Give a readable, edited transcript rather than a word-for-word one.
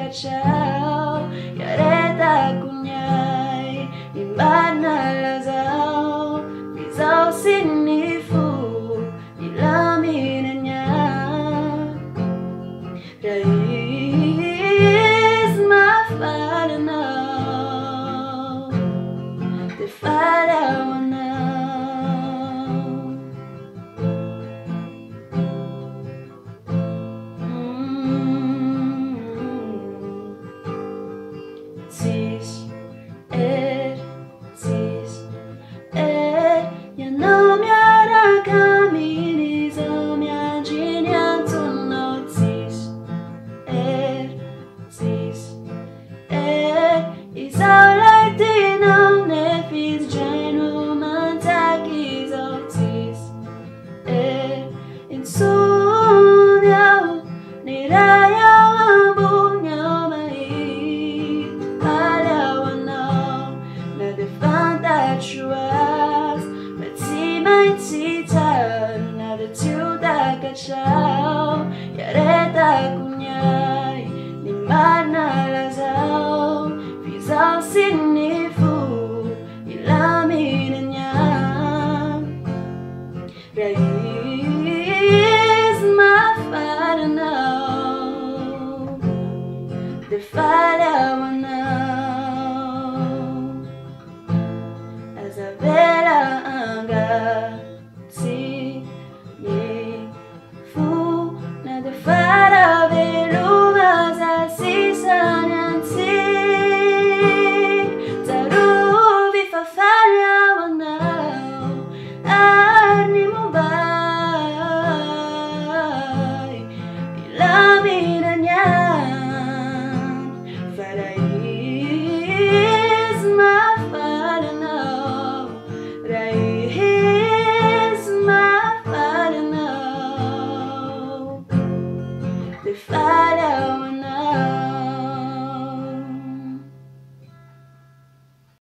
kacau. Yareta kunyai Imana lazao Bizao sinifu Ilaminanya Raiz mafala now The fala now Sis Ya no me hará caminis o me aginianto notis Is all I did now nefis genu mantakis otis Insunia niraya ambunya mai Alawana na defanta chuas Mati mai tita na de tiuda kacau Yareta kunyai ni mana lazao Visao sinifu ilaminanya Raiz mafala now The fala now As a vela anga si me fu na de fala velumas asisan anti Taruvi fa fala now Animo bai ilaminanya Raiz mafala now Raiz mafala now The fala